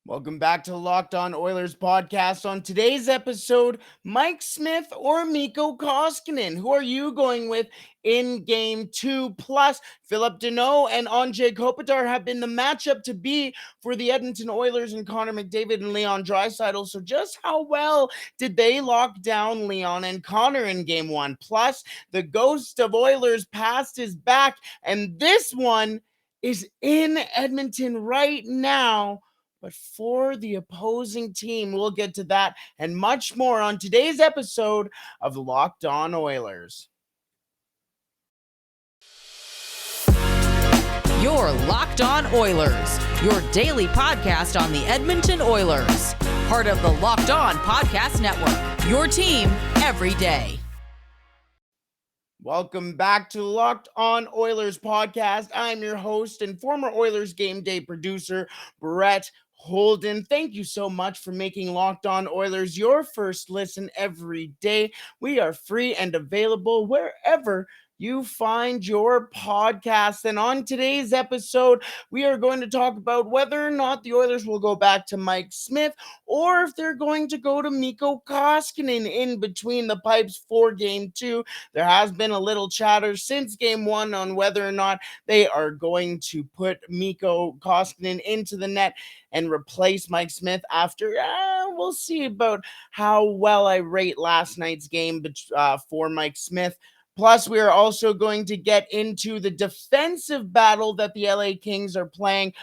Welcome back to the Locked On Oilers podcast. On today's episode, Mike Smith or Mikko Koskinen. Who are you going with in game two? Plus, Philip Danault and Kopitar have been the matchup to beat for the Edmonton Oilers and Connor McDavid and Leon Draisaitl. So just how well did they lock down Leon and Connor in game one? Plus, the ghost of Oilers past is back, and this one is in Edmonton right now, but for the opposing team. We'll get to that and much more on today's episode of Locked On Oilers. You're Locked On Oilers, your daily podcast on the Edmonton Oilers. Part of the Locked On Podcast Network, your team every day. Welcome back to Locked On Oilers podcast. I'm your host and former Oilers game day producer, Brett Holden. Thank you so much for making Locked On Oilers your first listen every day. We are free and available wherever you find your podcast. And on today's episode, we are going to talk about whether or not the Oilers will go back to Mike Smith or if they're going to go to Mikko Koskinen in between the pipes for game two. There has been a little chatter since game one on whether or not they are going to put Mikko Koskinen into the net and replace Mike Smith after, we'll see about how well I rate last night's game for Mike Smith. Plus, we are also going to get into the defensive battle that the LA Kings are playing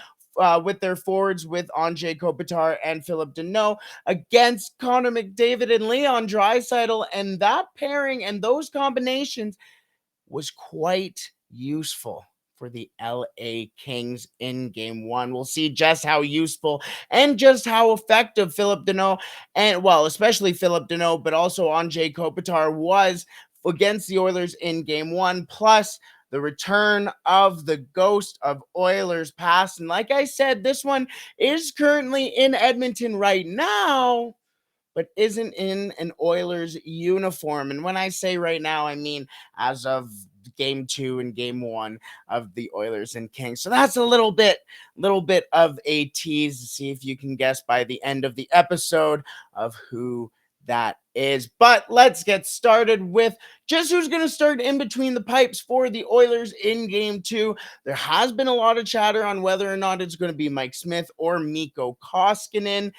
with their forwards with Kopitar and Philip Danault against Connor McDavid and Leon Draisaitl. And that pairing and those combinations was quite useful for the LA Kings in game one. We'll see just how useful and just how effective Philip Danault and, well, especially Philip Danault, but also Kopitar was against the Oilers in game one, plus the return of the ghost of Oilers past. And like I said, this one is currently in Edmonton right now, but isn't in an Oilers uniform. And when I say right now, I mean as of game two and game one of the Oilers and Kings. So that's a little bit of a tease to see if you can guess by the end of the episode of who that is. But let's get started with just who's going to start in between the pipes for the Oilers in game two. There has been a lot of chatter on whether or not it's going to be Mike Smith or Mikko Koskinen.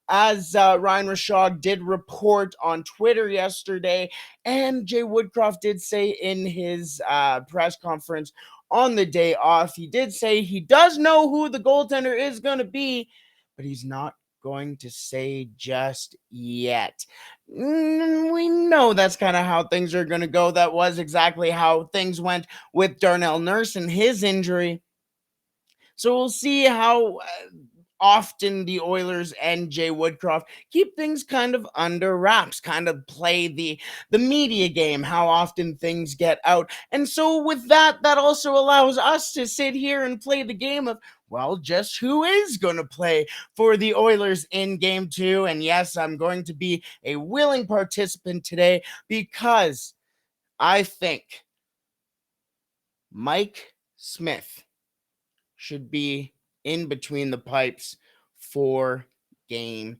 As Ryan Rishaug did report on Twitter yesterday, and Jay Woodcroft did say in his press conference on the day off, he did say he does know who the goaltender is going to be, but he's not going to say just yet. We know that's kind of how things are going to go. That was exactly how things went with Darnell Nurse and his injury. So we'll see how often the Oilers and Jay Woodcroft keep things kind of under wraps, kind of play the media game, how often things get out. And so with that also allows us to sit here and play the game of, well, just who is going to play for the Oilers in game two. And yes, I'm going to be a willing participant today because I think Mike Smith should be in between the pipes for game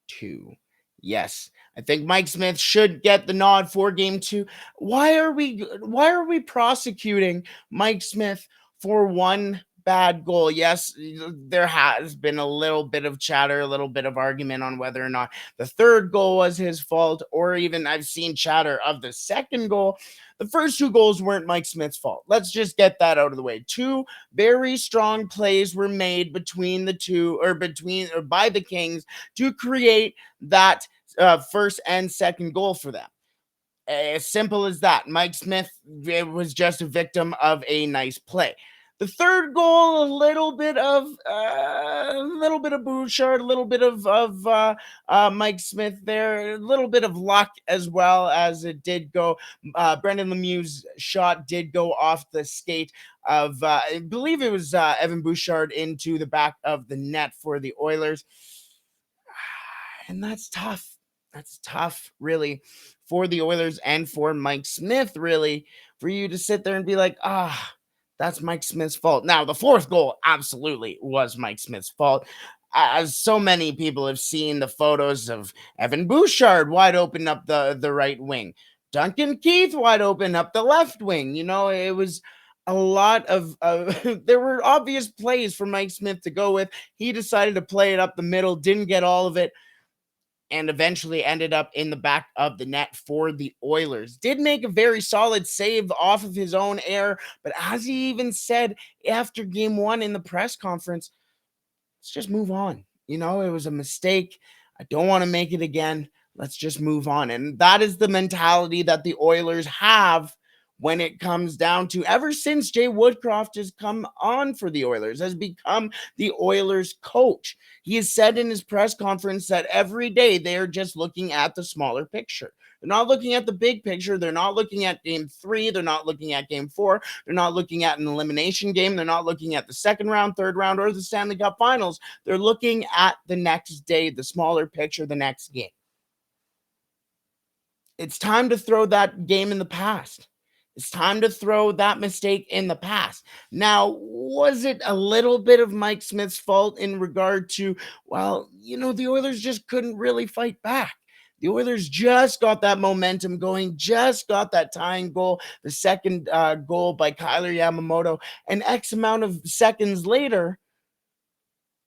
two. Yes, I think Mike Smith should get the nod for game two. Why are we prosecuting Mike Smith for one bad goal? Yes, there has been a little bit of chatter, a little bit of argument on whether or not the third goal was his fault, or even I've seen chatter of the second goal. The first two goals weren't Mike Smith's fault. Let's just get that out of the way. Two very strong plays were made by the Kings to create that first and second goal for them. As simple as that. Mike Smith was just a victim of a nice play. The third goal, a little bit of Bouchard, a little bit of Mike Smith there, a little bit of luck as well as it did go. Brendan Lemieux's shot did go off the skate of, I believe it was Evan Bouchard into the back of the net for the Oilers. And that's tough. That's tough, really, for the Oilers and for Mike Smith, really, for you to sit there and be like, that's Mike Smith's fault. Now, the fourth goal absolutely was Mike Smith's fault. as so many people have seen the photos of Evan Bouchard wide open up the right wing, Duncan Keith wide open up the left wing. It was a lot of there were obvious plays for Mike Smith to go with. He decided to play it up the middle, didn't get all of it, and eventually ended up in the back of the net for the Oilers. Did make a very solid save off of his own error, but as he even said after game one in the press conference, let's just move on. It was a mistake. I don't want to make it again. Let's just move on. And that is the mentality that the Oilers have when it comes down to, ever since Jay Woodcroft has come on for the Oilers, has become the Oilers coach. He has said in his press conference that every day they're just looking at the smaller picture. They're not looking at the big picture. They're not looking at game 3. They're not looking at game 4. They're not looking at an elimination game. They're not looking at the second round, third round, or the Stanley Cup Finals. They're looking at the next day, the smaller picture, the next game. It's time to throw that game in the past. It's time to throw that mistake in the past. Now, was it a little bit of Mike Smith's fault in regard to, the Oilers just couldn't really fight back? The Oilers just got that momentum going, just got that tying goal, the second goal by Kyler Yamamoto, and X amount of seconds later,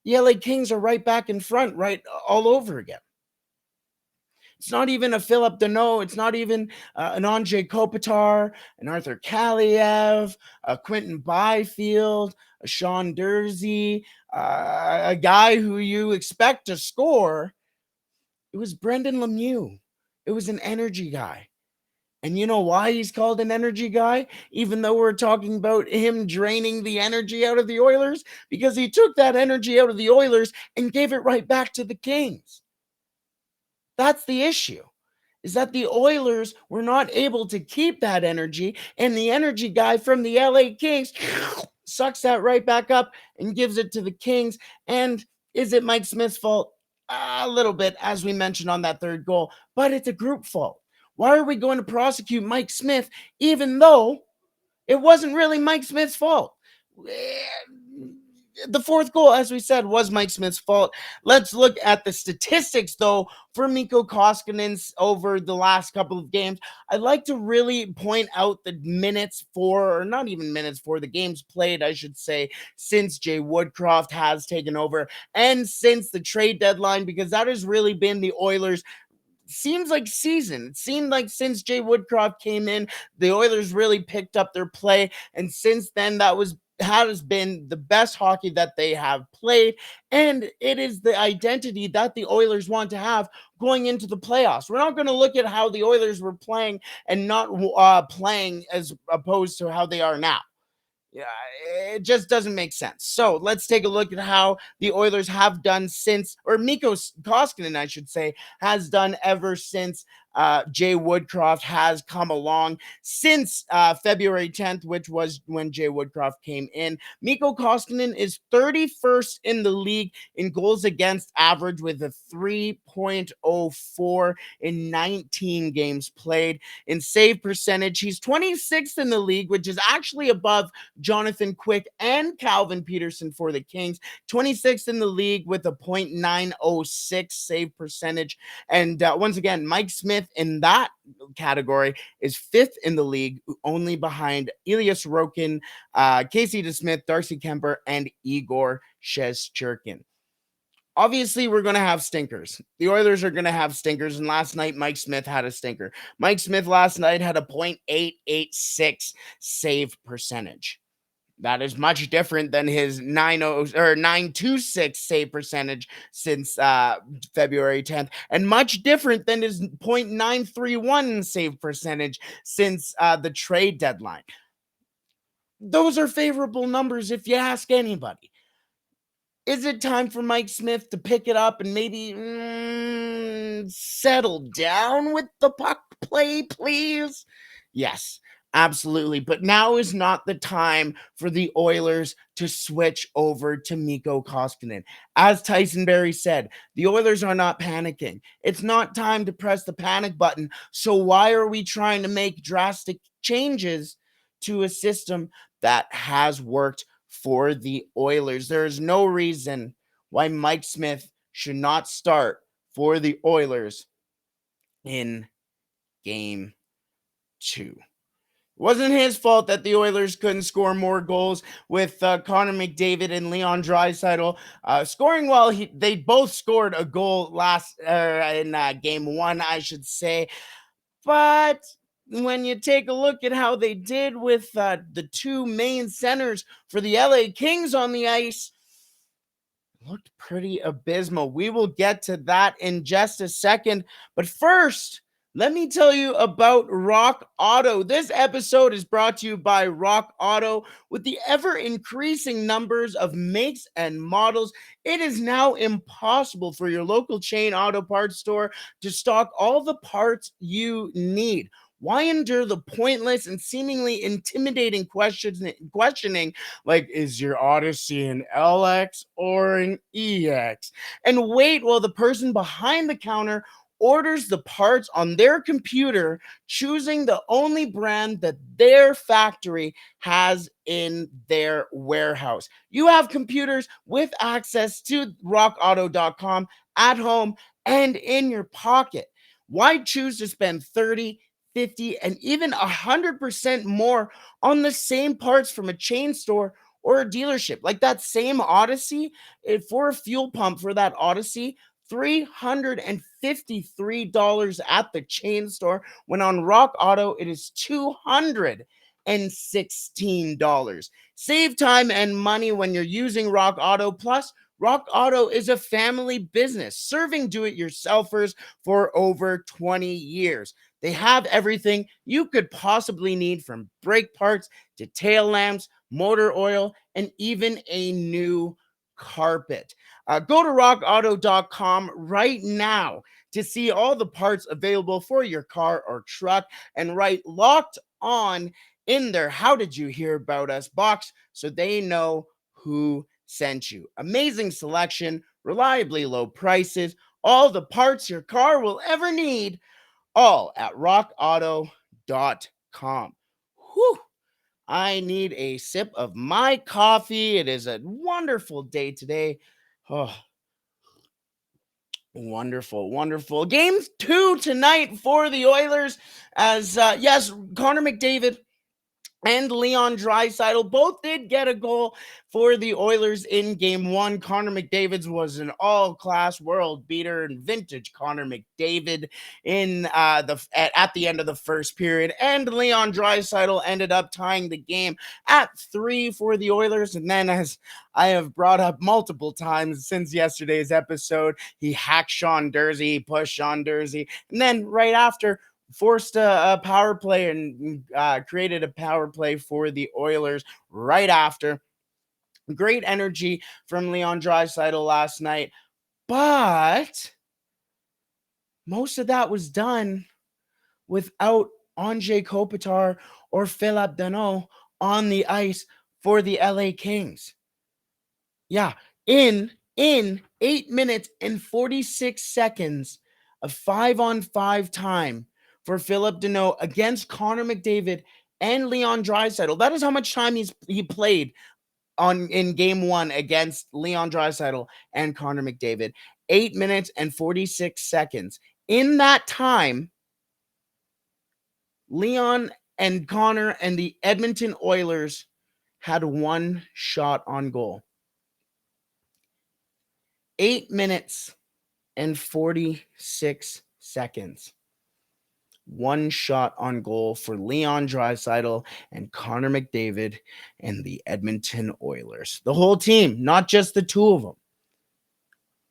the LA Kings are right back in front, right all over again. It's not even a Philip Danault. It's not even an Andrei Kopitar, an Arthur Kaliev, a Quentin Byfield, a Sean Dursey, a guy who you expect to score. It was Brendan Lemieux. It was an energy guy. And you know why he's called an energy guy? Even though we're talking about him draining the energy out of the Oilers? Because he took that energy out of the Oilers and gave it right back to the Kings. That's the issue, is that the Oilers were not able to keep that energy, and the energy guy from the LA Kings sucks that right back up and gives it to the Kings. And is it Mike Smith's fault? A little bit, as we mentioned on that third goal, but it's a group fault. Why are we going to prosecute Mike Smith even though it wasn't really Mike Smith's fault? The fourth goal, as we said, was Mike Smith's fault. Let's look at the statistics, though, for Mikko Koskinen over the last couple of games. I'd like to really point out the minutes for, or not even minutes for, the games played, I should say, since Jay Woodcroft has taken over and since the trade deadline, because that has really been the Oilers' seems like season. It seemed like since Jay Woodcroft came in, the Oilers really picked up their play, and since then that has been the best hockey that they have played, and it is the identity that the Oilers want to have going into the playoffs. We're not going to look at how the Oilers were playing and not playing as opposed to how they are now. Yeah, it just doesn't make sense. So let's take a look at how the Oilers have done since, or Mikko Koskinen, I should say, has done ever since Jay Woodcroft has come along, since February 10th, which was when Jay Woodcroft came in. Mikko Koskinen is 31st in the league in goals against average with a 3.04 in 19 games played. In save percentage, he's 26th in the league, which is actually above Jonathan Quick and Calvin Peterson for the Kings. 26th in the league with a .906 save percentage. And once again, Mike Smith in that category is 5th in the league, only behind Elias Rokin, Casey DeSmith, Darcy Kemper, and Igor Shesterkin. Obviously, we're going to have stinkers. The Oilers are going to have stinkers, and last night, Mike Smith had a stinker. Mike Smith last night had a .886 save percentage. That is much different than his 926 save percentage since February 10th, and much different than his .931 save percentage since the trade deadline. Those are favorable numbers if you ask anybody. Is it time for Mike Smith to pick it up and maybe settle down with the puck play, please? Yes, absolutely. But now is not the time for the Oilers to switch over to Mikko Koskinen. As Tyson Barrie said, the Oilers are not panicking. It's not time to press the panic button. So why are we trying to make drastic changes to a system that has worked for the Oilers? There is no reason why Mike Smith should not start for the Oilers in game 2. It wasn't his fault that the Oilers couldn't score more goals with Connor McDavid and Leon Draisaitl scoring well. They both scored a goal last in game 1, I should say. But when you take a look at how they did with the two main centers for the LA Kings on the ice, looked pretty abysmal. We will get to that in just a second. But first, let me tell you about Rock Auto. This episode is brought to you by Rock Auto. With the ever-increasing numbers of makes and models, it is now impossible for your local chain auto parts store to stock all the parts you need. Why endure the pointless and seemingly intimidating questioning like, is your Odyssey an LX or an EX? And wait while the person behind the counter orders the parts on their computer, choosing the only brand that their factory has in their warehouse. You have computers with access to rockauto.com at home and in your pocket. Why choose to spend 30, 50, and even 100% more on the same parts from a chain store or a dealership? Like that same Odyssey, for a fuel pump for that Odyssey, $353 at the chain store, when on Rock Auto it is $216. Save time and money when you're using Rock Auto. Plus, Rock Auto is a family business serving do-it-yourselfers for over 20 years. They have everything you could possibly need, from brake parts to tail lamps, motor oil, and even a new carpet. Go to rockauto.com right now to see all the parts available for your car or truck, and write Locked On in their "How did you hear about us" box so they know who sent you. Amazing selection, reliably low prices, all the parts your car will ever need, all at rockauto.com. Whew. I need a sip of my coffee. It is a wonderful day today. Oh, wonderful, wonderful. Game 2 tonight for the Oilers. As, yes, Connor McDavid and Leon Draisaitl both did get a goal for the Oilers in game 1. Connor McDavid's was an all-class world beater and vintage Connor McDavid in at the end of the first period. And Leon Draisaitl ended up tying the game at 3 for the Oilers. And then, as I have brought up multiple times since yesterday's episode, he hacked Sean Durzi, he pushed Sean Durzi, and then right after, forced a power play and created a power play for the Oilers right after. Great energy from Leon Draisaitl last night, but most of that was done without Anze Kopitar or Philip Danault on the ice for the LA Kings. Yeah, in 8 minutes and 46 seconds of 5-on-5 time for Philip Danault against Connor McDavid and Leon Draisaitl. That is how much time he played in game 1 against Leon Draisaitl and Connor McDavid. 8 minutes and 46 seconds. In that time, Leon and Connor and the Edmonton Oilers had one shot on goal. 8 minutes and 46 seconds. One shot on goal for Leon Draisaitl and Connor McDavid and the Edmonton Oilers. The whole team, not just the two of them.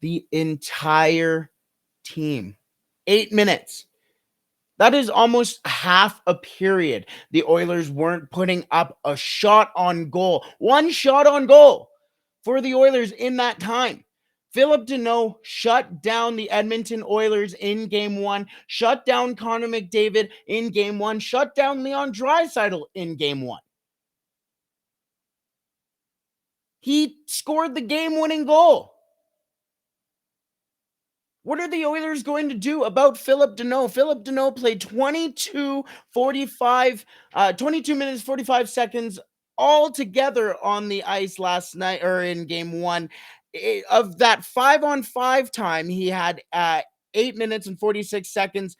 The entire team. 8 minutes. That is almost half a period. The Oilers weren't putting up a shot on goal. One shot on goal for the Oilers in that time. Philip Danault shut down the Edmonton Oilers in game 1, shut down Connor McDavid in game 1, shut down Leon Draisaitl in game 1. He scored the game-winning goal. What are the Oilers going to do about Philip Danault? Philip Danault played 22 minutes, 45 seconds all together on the ice last night, or in game 1. of that 5-on-5 time, he had 8 minutes and 46 seconds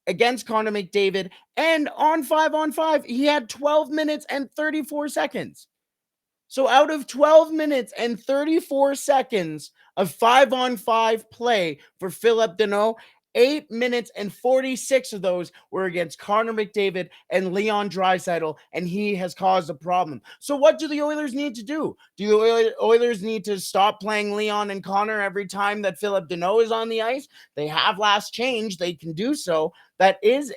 against Connor McDavid. And on 5-on-5, he had 12 minutes and 34 seconds. So out of 12 minutes and 34 seconds of 5-on-5 play for Philip Danault, 8 minutes and 46 of those were against Connor McDavid and Leon Draisaitl, and he has caused a problem. So what do the Oilers need to do? Do the Oilers need to stop playing Leon and Connor every time that Philip Danault is on the ice? They have last change. They can do so. That is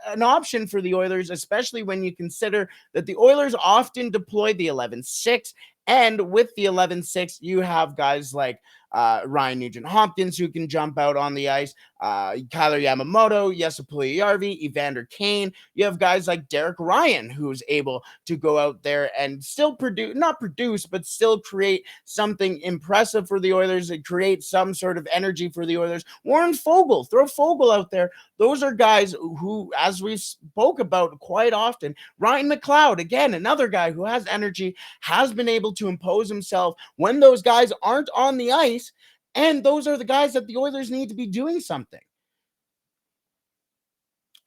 an option for the Oilers, especially when you consider that the Oilers often deploy the 11-6, and with the 11-6, you have guys like Ryan Nugent-Hopkins who can jump out on the ice, Kyler Yamamoto, Jesse Puljujarvi, Evander Kane. You have guys like Derek Ryan who's able to go out there and still not produce, but still create something impressive for the Oilers and create some sort of energy for the Oilers. Warren Foegele, throw Foegele out there. Those are guys who, as we spoke about quite often, Ryan McLeod, again, another guy who has energy, has been able to impose himself when those guys aren't on the ice, and those are the guys that the Oilers need to be doing something.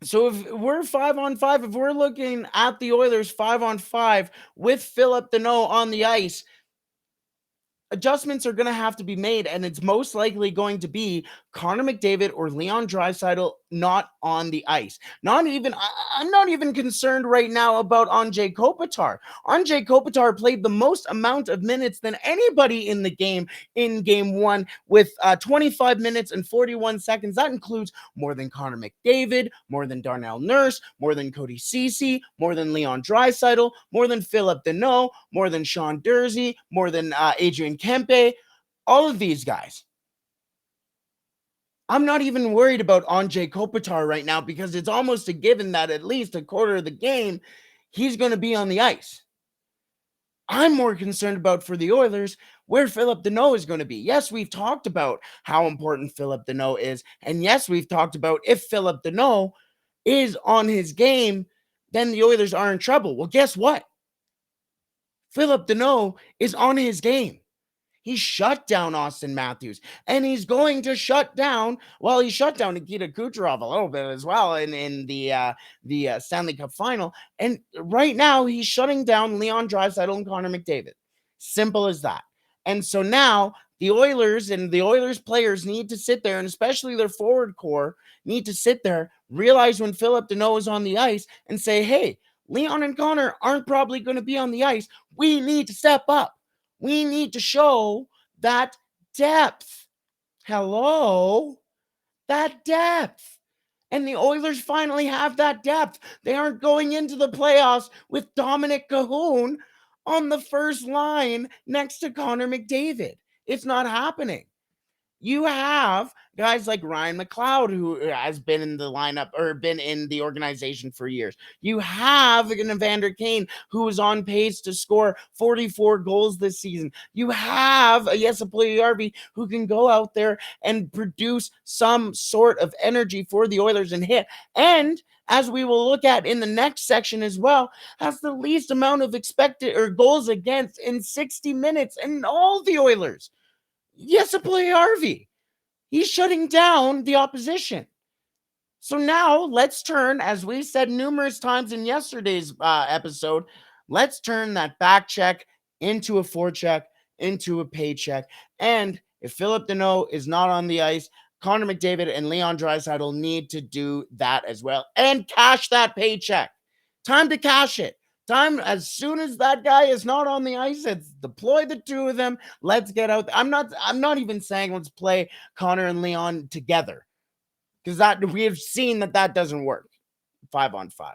So if we're 5-on-5, if we're looking at the Oilers 5-on-5 with Philip Danault on the ice, adjustments are going to have to be made, and it's most likely going to be Connor McDavid or Leon Draisaitl not on the ice. I'm not even concerned right now about Anze Kopitar. Anze Kopitar played the most amount of minutes than anybody in the game in game one with 25 minutes and 41 seconds. That includes more than Connor McDavid, more than Darnell Nurse, more than Cody Ceci, more than Leon Draisaitl, more than Philip Danault, more than Sean Durzi, more than Adrian Kempe, all of these guys. I'm not even worried about Anze Kopitar right now because it's almost a given that at least a quarter of the game, he's going to be on the ice. I'm more concerned about for the Oilers where Philip Danault is going to be. Yes, we've talked about how important Philip Danault is. And yes, we've talked about if Philip Danault is on his game, then the Oilers are in trouble. Well, guess what? Philip Danault is on his game. He shut down Austin Matthews, and he's going to shut down. Well, he shut down Nikita Kucherov a little bit as well in the Stanley Cup final. And right now, he's shutting down Leon Draisaitl and Connor McDavid. Simple as that. And so now the Oilers and the Oilers players need to sit there, and especially their forward core need to sit there, realize when Philip Danault is on the ice, and say, "Hey, Leon and Connor aren't probably going to be on the ice. We need to step up. We need to show that depth." Hello? That depth. And the Oilers finally have that depth. They aren't going into the playoffs with Dominic Cahoon on the first line next to Connor McDavid. It's not happening. You have guys like Ryan McLeod, who has been in the lineup or been in the organization for years. You have an Evander Kane, who is on pace to score 44 goals this season. You have a Jesse Puljujarvi, who can go out there and produce some sort of energy for the Oilers and hit. And as we will look at in the next section as well, has the least amount of expected or goals against in 60 minutes in all the Oilers. Jesse Puljujarvi. He's shutting down the opposition. So now let's turn, as we said numerous times in yesterday's episode, let's turn that back check into a forecheck, into a paycheck. And if Philip Danault is not on the ice, Connor McDavid and Leon Draisaitl need to do that as well and cash that paycheck. Time to cash it. Time, as soon as that guy is not on the ice, it's deploy the two of them. Let's get out. I'm not even saying let's play Connor and Leon together, because that we have seen that doesn't work 5-on-5.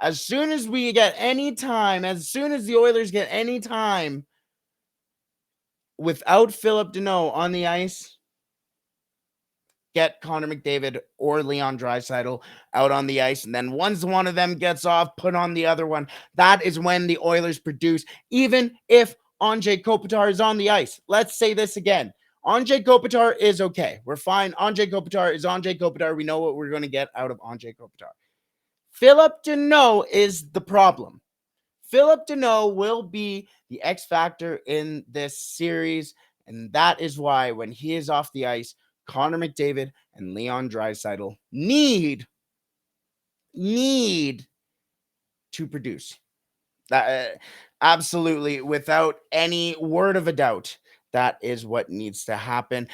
As soon as we get any time, as soon as the Oilers get any time without Philip Danault on the ice, get Connor McDavid or Leon Draisaitl out on the ice. And then once one of them gets off, put on the other one. That is when the Oilers produce, even if Anze Kopitar is on the ice. Let's say this again. Anze Kopitar is okay. We're fine. Anze Kopitar is Anze Kopitar. We know what we're going to get out of Anze Kopitar. Philip Danault is the problem. Philip Danault will be the X factor in this series. And that is why when he is off the ice, Connor McDavid and Leon Draisaitl need to produce. Absolutely, without any word of a doubt, that is what needs to happen.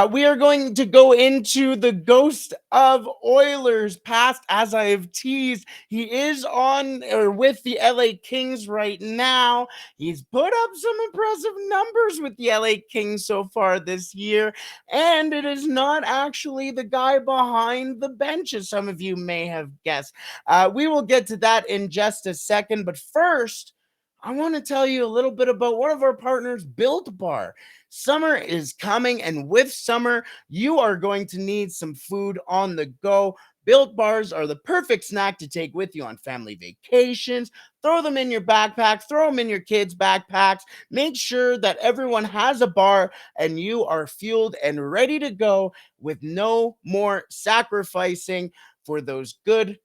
We are going to go into the ghost of Oilers past, as I have teased. He is on or with the LA Kings right now. He's put up some impressive numbers with the LA Kings so far this year, and it is not actually the guy behind the bench, as some of you may have guessed. We will get to that in just a second, but first, I want to tell you a little bit about one of our partners, Built Bar. Summer is coming, and with summer, you are going to need some food on the go. Built Bars are the perfect snack to take with you on family vacations. Throw them in your backpack, throw them in your kids' backpacks. Make sure that everyone has a bar and you are fueled and ready to go with no more sacrificing for those good,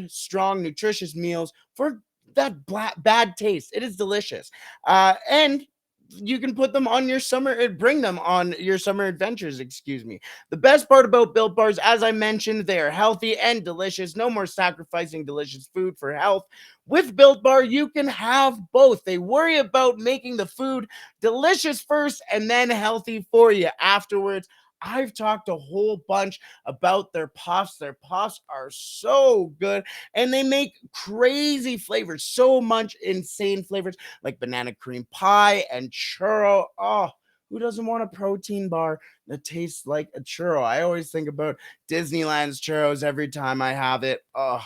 strong, nutritious meals for that bad taste. It is delicious. And you can put them on your summer, bring them on your summer adventures, excuse me. The best part about Built Bars, as I mentioned, they are healthy and delicious. No more sacrificing delicious food for health. With Built Bar, you can have both. They worry about making the food delicious first and then healthy for you afterwards. I've talked a whole bunch about their puffs. Their puffs are so good, and they make crazy flavors, so much insane flavors like banana cream pie and churro. Oh, who doesn't want a protein bar that tastes like a churro? I always think about Disneyland's churros every time I have it. Oh,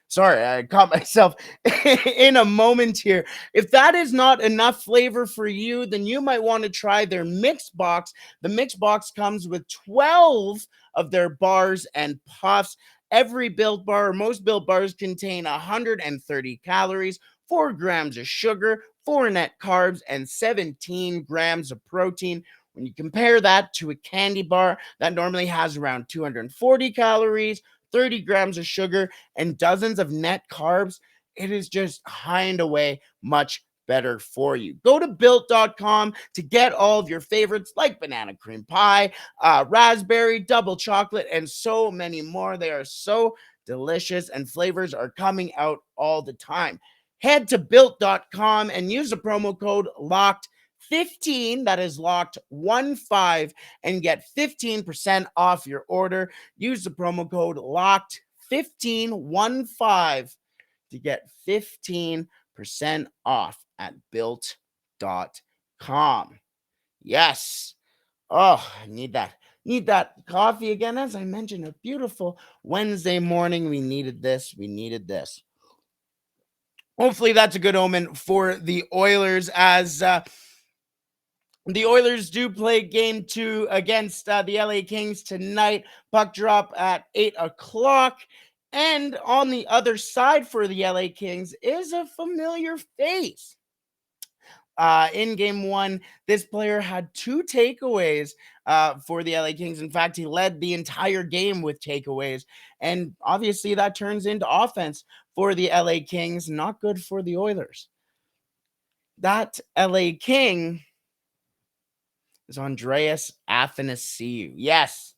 sorry, I caught myself in a moment here. If that is not enough flavor for you, then you might want to try their mix box. The mix box comes with 12 of their bars and puffs. Every Built Bar, or most Built Bars, contain 130 calories, 4 grams of sugar, 4 net carbs, and 17 grams of protein. When you compare that to a candy bar that normally has around 240 calories, 30 grams of sugar, and dozens of net carbs, it is just high and away much better for you. Go to built.com to get all of your favorites like banana cream pie, raspberry, double chocolate, and so many more. They are so delicious, and flavors are coming out all the time. Head to built.com and use the promo code LOCKED15, that is locked 15, and get 15% off your order. Use the promo code LOCKED15 to get 15% off at built.com. Yes. Oh, I need that. Need that coffee again. As I mentioned, a beautiful Wednesday morning. We needed this. Hopefully that's a good omen for the Oilers, as the Oilers do play game 2 against the LA Kings tonight. Puck drop at 8 o'clock. And on the other side for the LA Kings is a familiar face. In game 1, this player had 2 takeaways for the LA Kings. In fact, he led the entire game with takeaways. And obviously that turns into offense for the LA Kings. Not good for the Oilers. That LA King is Andreas Athanasiou. Yes,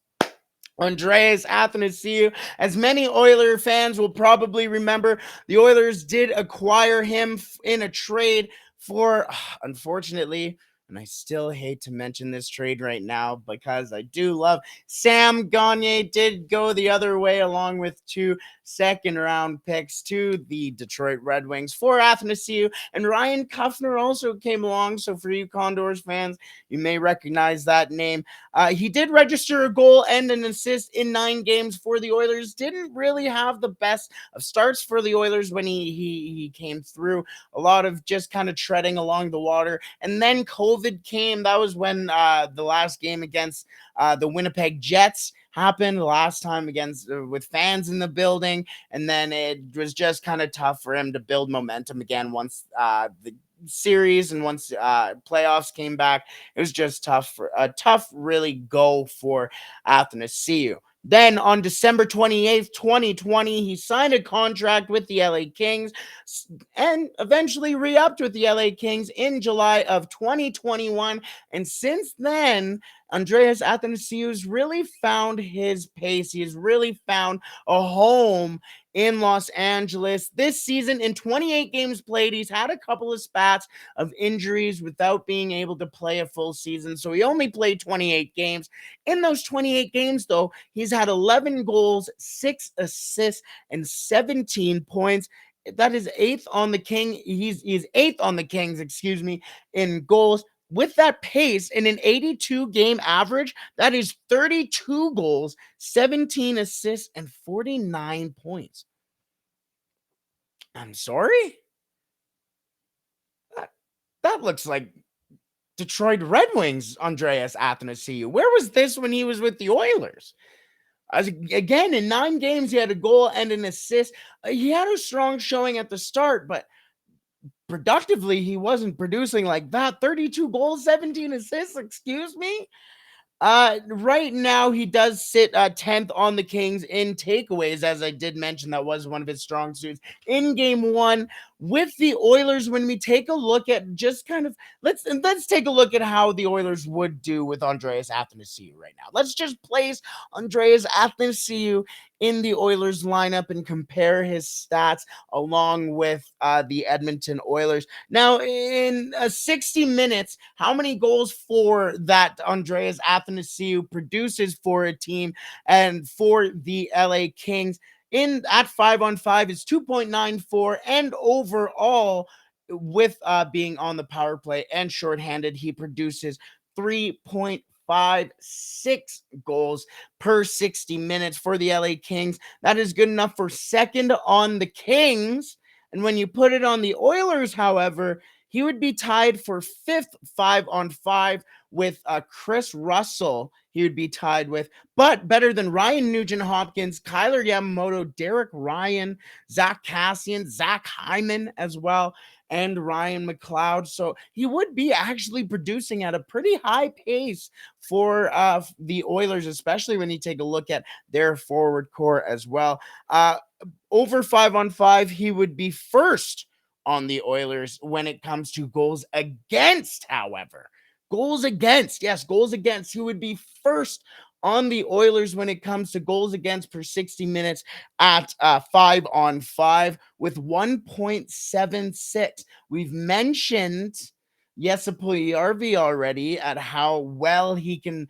Andreas Athanasiou. As many Oiler fans will probably remember, the Oilers did acquire him in a trade for, unfortunately, and I still hate to mention this trade right now because I do love Sam Gagner, did go the other way along with 2 second-round picks to the Detroit Red Wings for Athanasiou, and Ryan Kuffner also came along. So for you Condors fans, you may recognize that name. He did register a goal and an assist in 9 games for the Oilers. Didn't really have the best of starts for the Oilers when he came through. A lot of just kind of treading along the water. And then COVID came. That was when the last game against the Winnipeg Jets happened, the last time against with fans in the building. And then it was just kind of tough for him to build momentum again once the series and once playoffs came back. It was just tough really go for Athanasiou. Then on December 28th, 2020, he signed a contract with the LA Kings and eventually re-upped with the LA Kings in July of 2021. And since then, Andreas Athanasiou's really found his pace. He has really found a home in Los Angeles. This season, in 28 games played, he's had a couple of spats of injuries without being able to play a full season. So he only played 28 games. In those 28 games, though, he's had 11 goals, 6 assists, and 17 points. That is eighth on the King. He's eighth on the Kings, in goals. With that pace in an 82 game average, that is 32 goals, 17 assists, and 49 points. I'm sorry? That looks like Detroit Red Wings, Andreas Athanasiou. Where was this when he was with the Oilers? Again, in 9 games, he had a goal and an assist. He had a strong showing at the start, but productively, he wasn't producing like that. 32 goals, 17 assists, excuse me? Right now he does sit 10th on the Kings in takeaways, as I did mention. That was one of his strong suits in game 1 with the Oilers. When we take a look at just kind of let's take a look at how the Oilers would do with Andreas Athanasiou right now. Let's just place Andreas Athanasiou in the Oilers lineup and compare his stats along with the Edmonton Oilers. Now, in 60 minutes, how many goals for that Andreas Athanasiou produces for a team and for the LA Kings in at 5-on-5 is 2.94, and overall with being on the power play and shorthanded, he produces 3.56 goals per 60 minutes for the LA Kings. That is good enough for second on the Kings. And when you put it on the Oilers, however, he would be tied for fifth 5-on-5 with Chris Russell. He would be tied with, but better than Ryan Nugent-Hopkins, Kyler Yamamoto, Derek Ryan, Zach Kassian, Zach Hyman as well, and Ryan McLeod. So he would be actually producing at a pretty high pace for the Oilers, especially when you take a look at their forward core as well. Over 5-on-5, he would be first on the Oilers when it comes to goals against, however. Goals against, yes, goals against. He would be first on the Oilers when it comes to goals against per 60 minutes at 5-on-5 with 1.76. We've mentioned Jesse Puljujärvi already at how well he can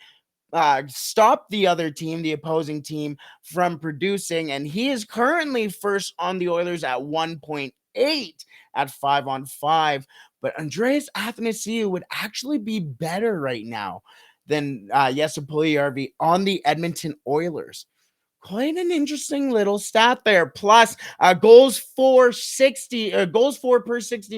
stop the other team, the opposing team, from producing, and he is currently first on the Oilers at 1.8 at 5-on-5. But Andreas Athanasiou would actually be better right now than Jesse Puljujärvi on the Edmonton Oilers. Quite an interesting little stat there. Plus, goals for per 60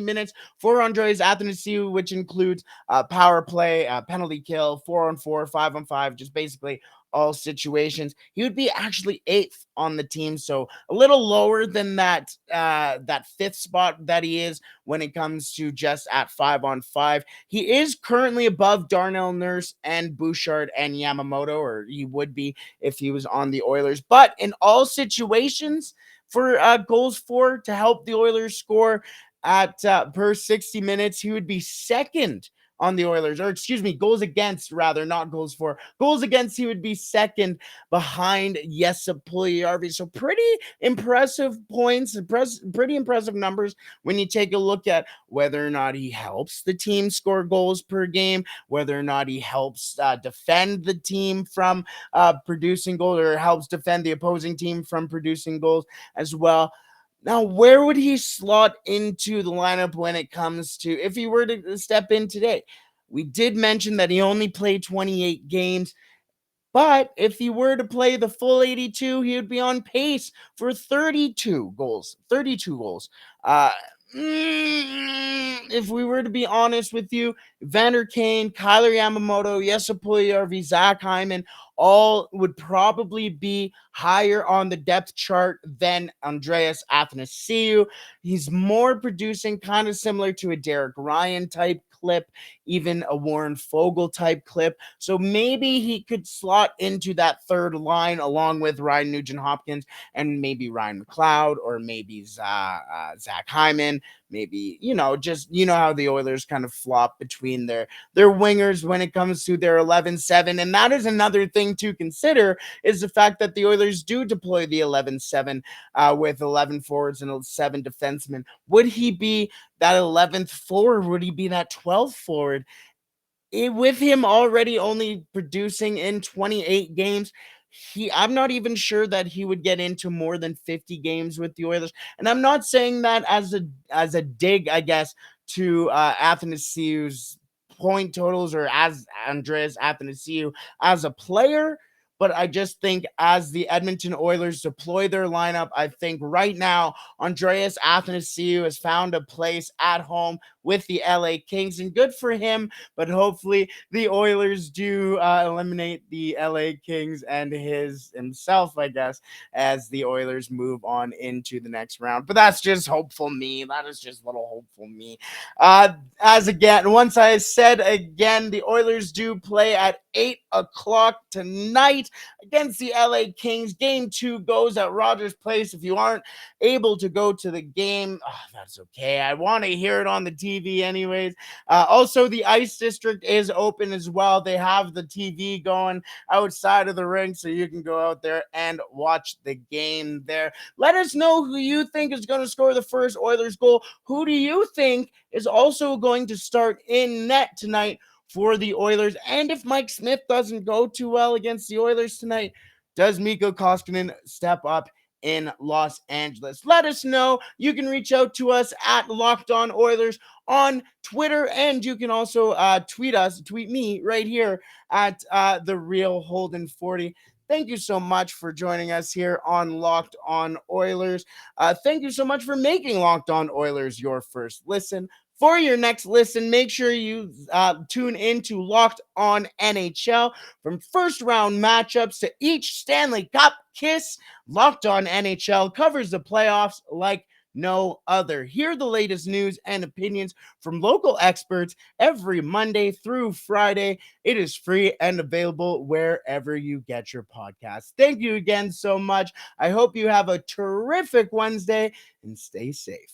minutes for Andreas Athanasiou, which includes power play, penalty kill, 4-on-4, 5-on-5, just basically all situations. He would be actually 8th on the team, so a little lower than that 5th spot that he is when it comes to just at 5-on-5. He is currently above Darnell Nurse and Bouchard and Yamamoto, or he would be if he was on the Oilers. But in all situations, for goals for to help the Oilers score at per 60 minutes, he would be second on the Oilers, or excuse me, goals against, rather, not goals for. Goals against, he would be second behind Jesse Puljujärvi. So pretty impressive points, pretty impressive numbers when you take a look at whether or not he helps the team score goals per game, whether or not he helps defend the team from producing goals, or helps defend the opposing team from producing goals as well. Now, where would he slot into the lineup when it comes to, if he were to step in today? We did mention that he only played 28 games, but if he were to play the full 82, he would be on pace for 32 goals. 32 goals. If we were to be honest with you, Vander Kane, Kyler Yamamoto, Jesse Puljujärvi, Zach Hyman, all would probably be higher on the depth chart than Andreas Athanasiou. He's more producing, kind of similar to a Derek Ryan type clip even a Warren Fogle type clip. So maybe he could slot into that third line along with Ryan Nugent-Hopkins and maybe Ryan McLeod or maybe Zach Hyman. Maybe, just, how the Oilers kind of flop between their wingers when it comes to their 11-7. And that is another thing to consider, is the fact that the Oilers do deploy the 11-7 with 11 forwards and 7 defensemen. Would he be that 11th forward? Would he be that 12th forward? With him already only producing in 28 games, I'm not even sure that he would get into more than 50 games with the Oilers. And I'm not saying that as a dig, I guess, to Athanasiou's point totals or as Andreas Athanasiou as a player. But I just think as the Edmonton Oilers deploy their lineup, I think right now Andreas Athanasiou has found a place at home with the LA Kings, and good for him. But hopefully the Oilers do eliminate the LA Kings and himself, I guess, as the Oilers move on into the next round. But that's just hopeful me. That is just little hopeful me. Once I said again, the Oilers do play at 8 o'clock tonight against the LA Kings. Game 2 goes at Rogers Place. If you aren't able to go to the game, that's okay. I want to hear it on the TV anyways. Also, the Ice District is open as well. They have the TV going outside of the ring, so you can go out there and watch the game there. Let us know who you think is going to score the first Oilers goal. Who do you think is also going to start in net tonight for the Oilers? And if Mike Smith doesn't go too well against the Oilers tonight, does Mikko Koskinen step up in Los Angeles? Let us know. You can reach out to us at Locked On Oilers on Twitter, and you can also tweet me right here at the Real Holden 40. Thank you so much for joining us here on Locked On Oilers. Thank you so much for making Locked On Oilers your first listen. For your next listen, make sure you tune into Locked On NHL. From first round matchups to each Stanley Cup kiss, Locked On NHL covers the playoffs like no other. Hear the latest news and opinions from local experts every Monday through Friday. It is free and available wherever you get your podcasts. Thank you again so much. I hope you have a terrific Wednesday and stay safe.